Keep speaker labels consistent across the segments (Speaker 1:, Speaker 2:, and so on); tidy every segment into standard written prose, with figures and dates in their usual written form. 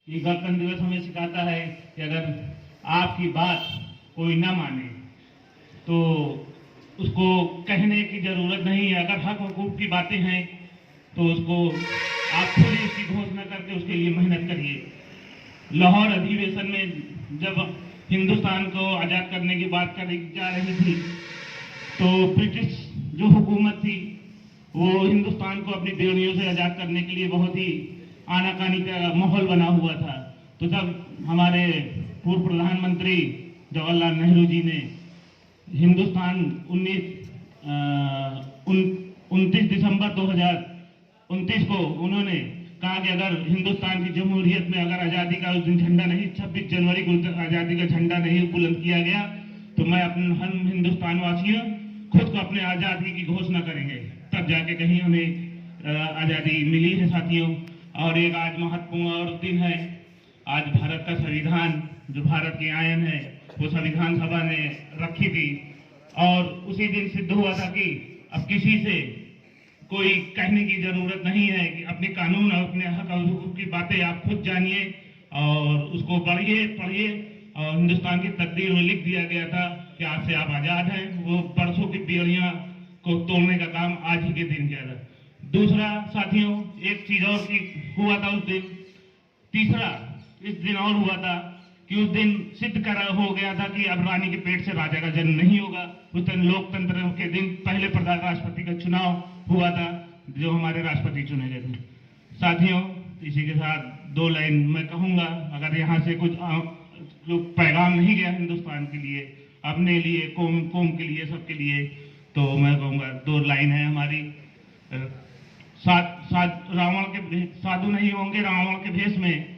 Speaker 1: ये गणतंत्र दिवस हमें सिखाता है कि अगर आपकी बात कोई ना माने तो उसको कहने की जरूरत नहीं है। अगर हक हुकूक की बातें हैं तो उसको आप खुद ही उसकी घोषणा करके उसके लिए मेहनत करिए। लाहौर अधिवेशन में जब हिंदुस्तान को आज़ाद करने की बात करी जा रही थी तो ब्रिटिश जो हुकूमत थी वो हिंदुस्तान को अपनी बेड़ियों से आज़ाद करने के लिए बहुत ही आनाकानी का माहौल बना हुआ था। तो जब हमारे पूर्व प्रधानमंत्री जवाहरलाल नेहरू जी ने हिंदुस्तान 29 दिसंबर 2029 को उन्होंने कहा कि अगर हिंदुस्तान की जमहूरियत में अगर आज़ादी का उस दिन झंडा नहीं 26 जनवरी को आज़ादी का झंडा नहीं बुलंद किया गया तो मैं अपने हम हिंदुस्तान वासियों खुद को अपने आज़ादी की घोषणा करेंगे, तब जाके कहीं हमें आज़ादी मिली है साथियों। और एक आज महत्वपूर्ण और दिन है, आज भारत का संविधान जो भारत की आयन है वो संविधान सभा ने रखी थी और उसी दिन सिद्ध हुआ था कि अब किसी से कोई कहने की जरूरत नहीं है कि अपने कानून और अपने हक और हुकूक की बातें आप खुद जानिए और उसको पढ़िए। और हिंदुस्तान की तकदीर में लिख दिया गया था कि आज से आप आजाद हैं। वो बरसों की बेड़ियां को तोड़ने का काम आज ही के दिन किया था। दूसरा साथियों, एक चीज और की हुआ था उस दिन। तीसरा इस दिन और हुआ था कि उस दिन सिद्ध करा हो गया था कि अब रानी के पेट से राजा का जन्म नहीं होगा। उस दिन लोकतंत्र के दिन पहले प्रधान राष्ट्रपति का चुनाव हुआ था जो हमारे राष्ट्रपति चुने गए थे। साथियों, इसी के साथ दो लाइन मैं कहूंगा, अगर यहाँ से कुछ जो पैगाम नहीं गया हिंदुस्तान के लिए, अपने लिए, कौम के लिए, सबके लिए, तो मैं कहूंगा दो लाइन है हमारी। रावण के साधु नहीं होंगे रावण के भेष में,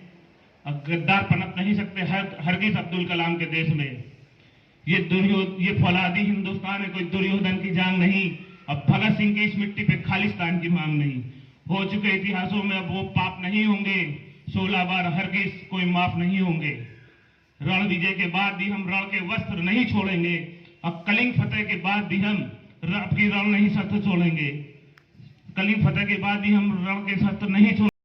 Speaker 1: गद्दार पनप नहीं सकते हरगिज़ अब्दुल कलाम के देश में। ये फौलादी हिंदुस्तान है, कोई दुर्योधन की जांग नहीं। अब भगत सिंह की इस मिट्टी पे खालिस्तान की मांग नहीं। हो चुके इतिहासों में अब वो पाप नहीं होंगे, 16 बार हरगिज़ कोई माफ नहीं होंगे। रण विजय के बाद भी हम रण के वस्त्र नहीं छोड़ेंगे। अब कलिंग फतेह के बाद भी हम अपनी रण नहीं शस्त्र छोड़ेंगे। कलिंग फतेह के बाद भी हम रण के शस्त्र नहीं छोड़ेंगे।